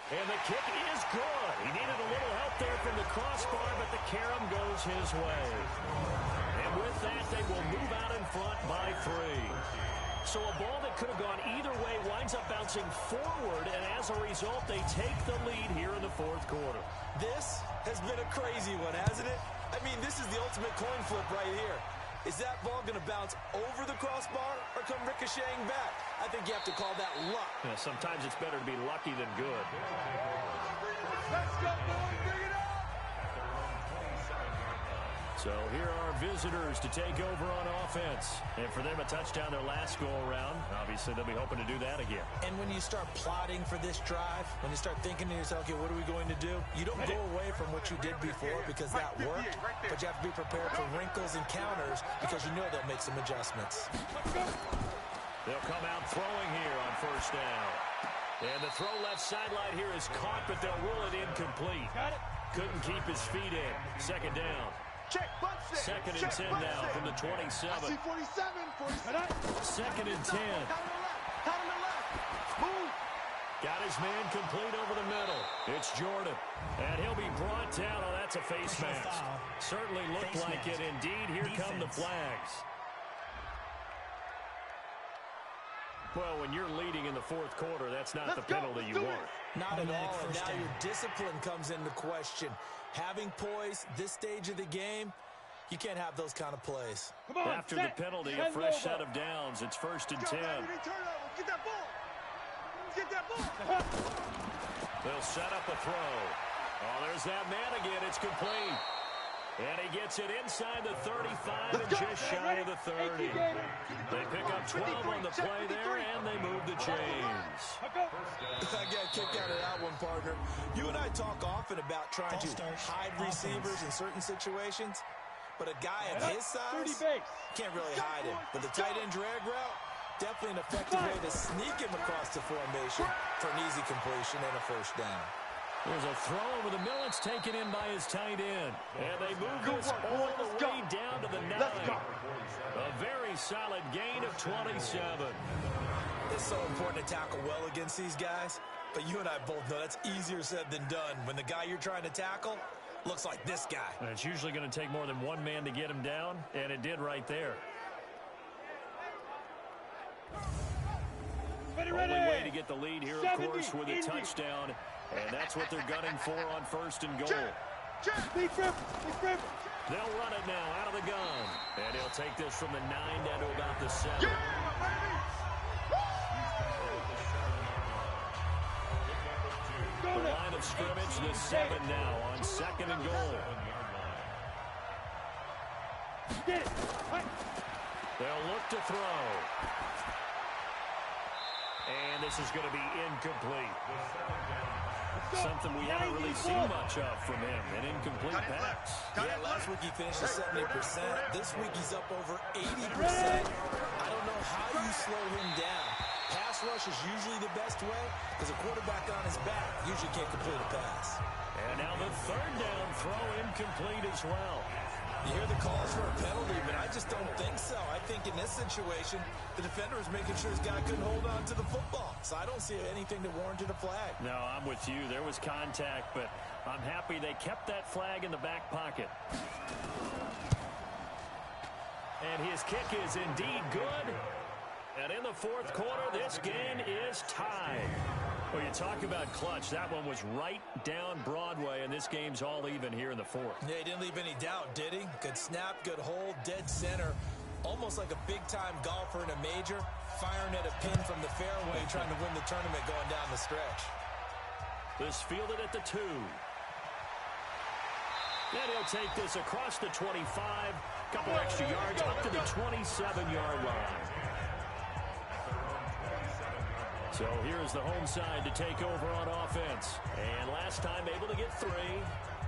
And the kick is good. He needed a little help there from the crossbar, but the carom goes his way. And with that, they will move out in front by 3. So a ball that could have gone either way winds up bouncing forward, and as a result, they take the lead here in the fourth quarter. This has been a crazy one, hasn't it? I mean, this is the ultimate coin flip right here. Is that ball going to bounce over the crossbar or come ricocheting back? I think you have to call that luck. Yeah, sometimes it's better to be lucky than good. Let's go, boys. Bring it up. So here are visitors to take over on offense. And for them, a touchdown their last go-around. Obviously, they'll be hoping to do that again. And when you start plotting for this drive, when you start thinking to yourself, okay, what are we going to do? You don't go away from what you did before because that worked, but you have to be prepared for wrinkles and counters because you know they'll make some adjustments. They'll come out throwing here on first down. And the throw left sideline here is caught, but they'll rule it incomplete. Couldn't keep his feet in. Second down. Check, butt set. Second and 10 now from the 27. I see 47, 47. Second and 10. Count him to left. Move. Got his man complete over the middle. It's Jordan. And he'll be brought down. Oh, that's a face mask. Certainly looked like it. Indeed, here come the flags. Well, when you're leading in the fourth quarter, that's not the penalty you want. Not at all, and now your discipline comes into question. Having poise this stage of the game, you can't have those kind of plays. After the penalty, a fresh set of downs. It's first and 10. Get that ball. Get that ball. They'll set up a throw. Oh, there's that man again. It's complete. And he gets it inside the 35 and just shy of the 30. They pick up 12 on the play there, and they move the chains. I got a kick out of that one, partner. You and I talk often about trying to hide receivers in certain situations, but a guy of his size can't really hide him. But the tight end drag route, definitely an effective way to sneak him across the formation for an easy completion and a first down. There's a throw over the middle. It's taken in by his tight end. And they move this all the way down to the 9. A very solid gain of 27. It's so important to tackle well against these guys. But you and I both know that's easier said than done. When the guy you're trying to tackle looks like this guy. And it's usually going to take more than one man to get him down. And it did right there. Only way to get the lead here, of course, with a touchdown. And that's what they're gunning for on first and goal. Big grip. They'll run it now out of the gun. And he'll take this from the 9 down to about the 7. Yeah, baby. The line of scrimmage, the 7 now on second and goal. They'll look to throw. And this is going to be incomplete. Something we haven't really seen much of from him, an incomplete pass. Yeah, last week he finished at 70%. This week he's up over 80%. I don't know how you slow him down. Pass rush is usually the best way because a quarterback on his back usually can't complete a pass. And now the third down throw incomplete as well. You hear the calls for a penalty, but I just don't think so. I think in this situation, the defender was making sure his guy couldn't hold on to the football. So I don't see anything that warranted a flag. No, I'm with you. There was contact, but I'm happy they kept that flag in the back pocket. And his kick is indeed good. And in the fourth quarter, this game is tied. Well, you talk about clutch. That one was right down Broadway, and this game's all even here in the fourth. Yeah, he didn't leave any doubt, did he? Good snap, good hold, dead center. Almost like a big-time golfer in a major, firing at a pin from the fairway, trying to win the tournament going down the stretch. This fielded at the 2. And he'll take this across the 25. Couple extra yards up to the 27-yard line. So here's the home side to take over on offense. And last time able to get 3.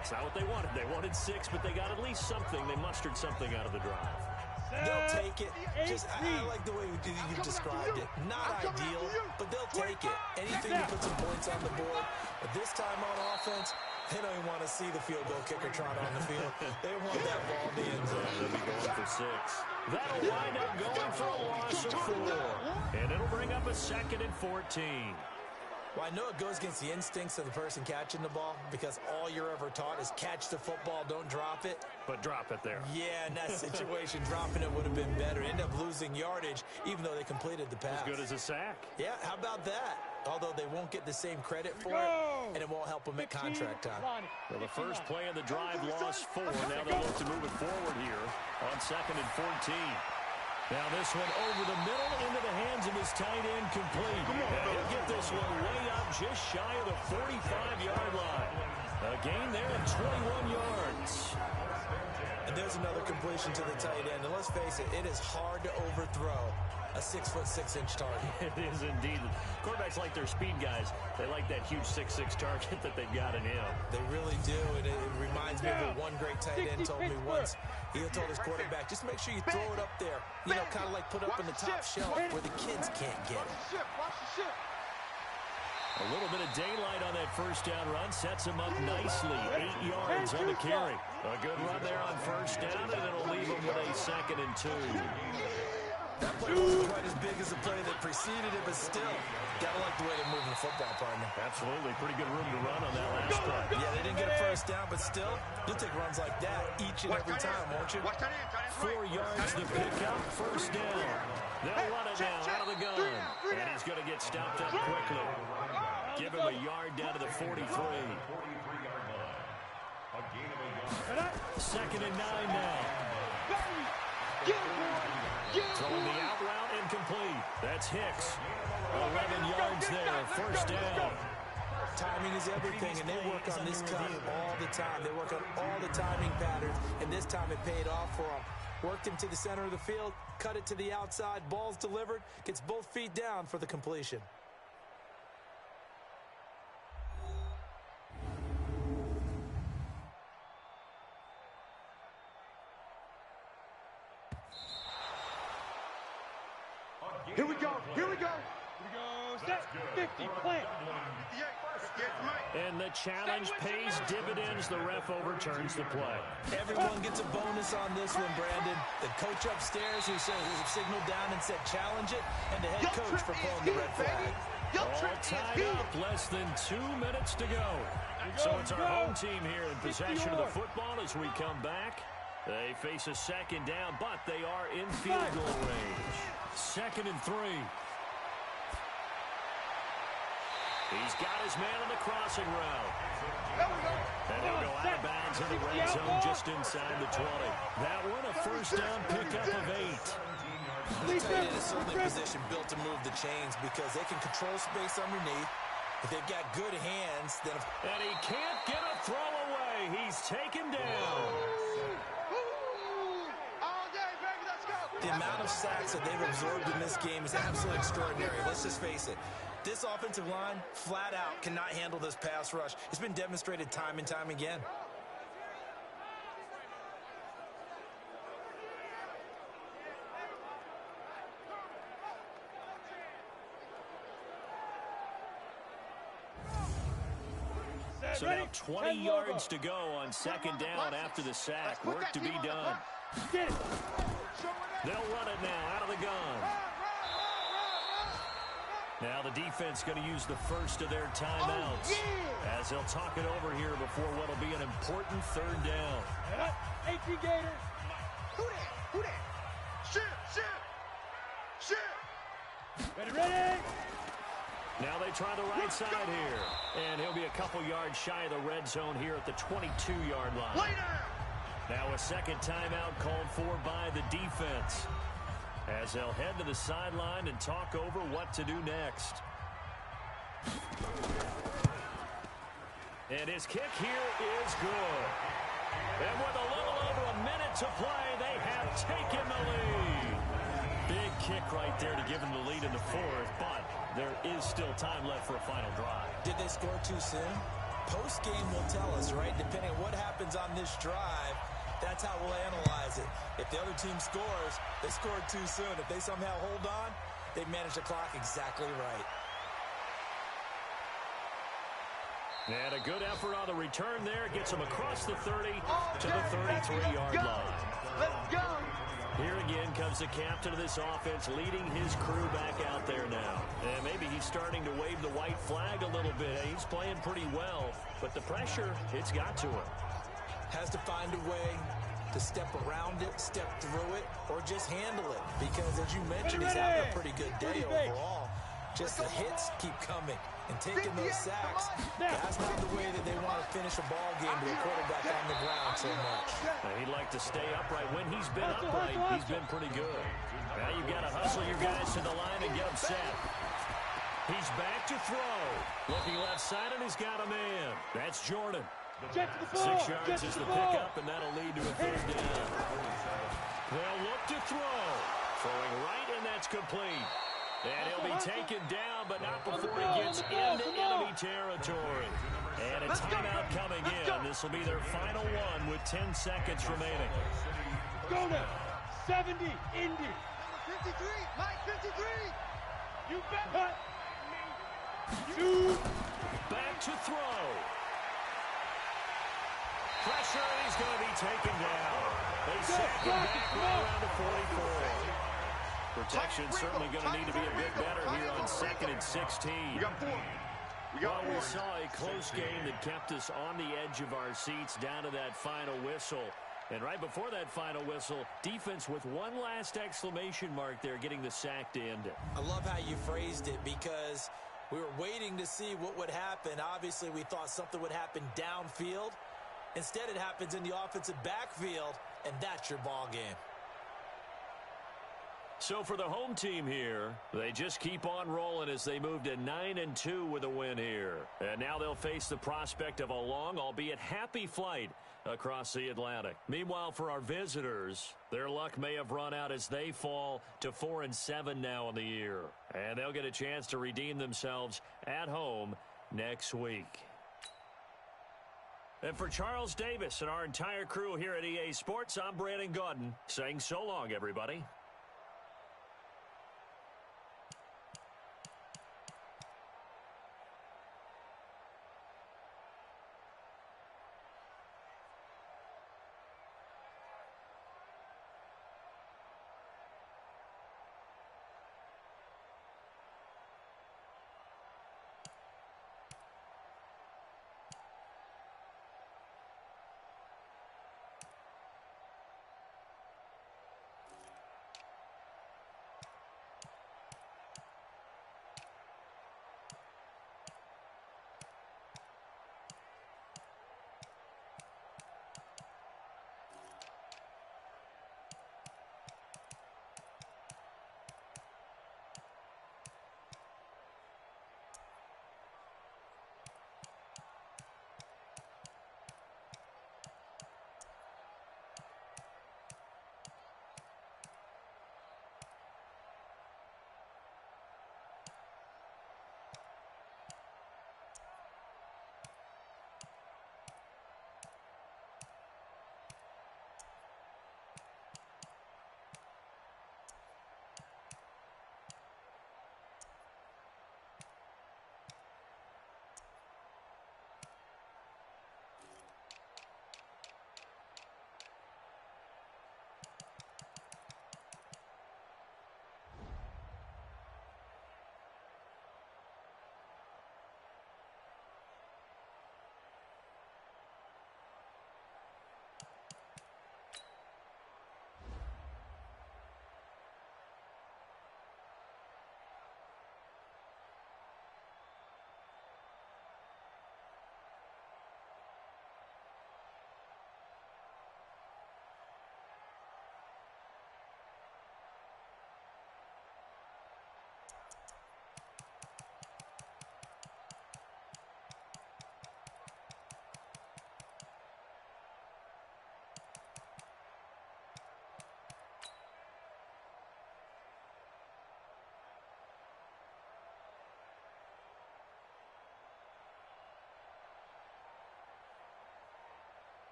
It's not what they wanted. They wanted 6, but they got at least something. They mustered something out of the drive. They'll take it. I like the way you described it. Not ideal, but they'll take it. Anything to put some points on the board. But this time on offense, they don't even want to see the field goal kicker trot on the field. They want that ball in the end zone. They'll be going for 6. That'll wind up going for a loss of 4. And it'll bring up a 2nd and 14. Well, I know it goes against the instincts of the person catching the ball because all you're ever taught is catch the football, don't drop it. But drop it there. Yeah, in that situation, dropping it would have been better. End up losing yardage, even though they completed the pass. As good as a sack. Yeah, how about that? Although they won't get the same credit for it, and it won't help them at contract time. Well, the first play of the drive lost 4. Now they'll look to move it forward here on 2nd and 14. Now this one over the middle into the hands of his tight end complete. He'll get this one way up just shy of the 45-yard line. A gain there of 21 yards. And there's another completion to the tight end. And let's face it, it is hard to overthrow a 6'6" target. It is indeed. Quarterbacks like their speed guys. They like that huge 6'6" target that they've got in him. They really do, and it reminds me of what one great tight end told me once. He told his quarterback, just make sure you throw it up there. You know, kind of like put up in the top shelf where the kids can't get it. A little bit of daylight on that first down run sets him up nicely. 8 yards on the carry. A good run there on first down, and it'll leave him with a 2nd and 2. That play wasn't quite as big as the play that preceded it, but still, gotta like the way they're moving the football, partner. Absolutely. Pretty good room to run on that last play. Yeah, they didn't get a first down, but still, you'll take runs like that each and every time, won't you? 4 yards to pick up, first down. They'll run it now out of the gun. And he's going to get stopped up quickly. Give him a yard down to the 43. 2nd and 9 now. Throwing the out route incomplete. That's Hicks. 11 yards there. First down. Timing is everything, and they work on this cut all the time. They work on all the timing patterns, and this time it paid off for them. Worked him to the center of the field, cut it to the outside, ball's delivered, gets both feet down for the completion. Here we go. Here we go. Set 50, plant. And the challenge pays dividends. The ref overturns the play. Everyone gets a bonus on this one, Brandon. The coach upstairs who signaled down and said challenge it, and the head coach for pulling the red flag. All tied up, less than 2 minutes to go. So it's our home team here in possession of the football as we come back. They face a 2nd down, but they are in field goal range. 2nd and 3. He's got his man on the crossing route. And he'll go out of bounds in the red zone just inside the 20. That one a first down pickup of 8. The tight end is certainly a position built to move the chains because they can control space underneath. If they've got good hands, then... And he can't get a throw away. He's taken down. The amount of sacks that they've absorbed in this game is absolutely extraordinary. Let's just face it. This offensive line, flat out, cannot handle this pass rush. It's been demonstrated time and time again. So now 20 yards to go on 2nd down after the sack. Work to be done. They'll run it now out of the gun. Now the defense going to use the first of their timeouts as they'll talk it over here before what will be an important 3rd down. AP Gators. Who that? Shoot. Ready. Now they try the right side here. And he'll be a couple yards shy of the red zone here at the 22-yard line. Now a 2nd timeout called for by the defense as they'll head to the sideline and talk over what to do next. And his kick here is good. And with a little over a minute to play, they have taken the lead. Big kick right there to give them the lead in the 4th, but there is still time left for a final drive. Did they score too soon? Post-game will tell us, right? Depending on what happens on this drive, That's how we'll analyze it. If the other team scores, they scored too soon. If they somehow hold on, they manage the clock exactly right. And a good effort on the return there. Gets him across the 30 to the 33-yard line. Let's go. Here again comes the captain of this offense, leading his crew back out there now. And maybe he's starting to wave the white flag a little bit. He's playing pretty well, but the pressure, it's got to him. Has to find a way to step around it, step through it, or just handle it. Because, as you mentioned, he's having a pretty good day overall. Just the hits keep coming. And taking those sacks, that's not the way that they want to finish a ball game with a quarterback on the ground so much. Now, he'd like to stay upright. When he's been upright, he's been pretty good. Now you've got to hustle your guys to the line and get them set. He's back to throw. Looking left side, and he's got a man. That's Jordan. 6 yards is the pickup, and that'll lead to a third down. They'll look to throw. Throwing right, and that's complete. And he'll be taken down, but not before he gets into enemy territory. And a timeout coming in. This will be their final one with 10 seconds remaining. Go now. 70, Indy. 53, Mike, 53. You bet. 2. Back to throw. Pressure, and he's going to be taken down. They sack him back right around the 44. Protection certainly going to need to be a bit better here on 2nd and 16. We saw a close game that kept us on the edge of our seats down to that final whistle. And right before that final whistle, defense with one last exclamation mark there, getting the sack to end it. I love how you phrased it, because we were waiting to see what would happen. Obviously, we thought something would happen downfield. Instead, it happens in the offensive backfield, and that's your ball game. So for the home team here, they just keep on rolling as they move to 9-2 with a win here. And now they'll face the prospect of a long, albeit happy flight across the Atlantic. Meanwhile, for our visitors, their luck may have run out as they fall to 4-7 now in the year. And they'll get a chance to redeem themselves at home next week. And for Charles Davis and our entire crew here at EA Sports, I'm Brandon Gaudin saying so long, everybody.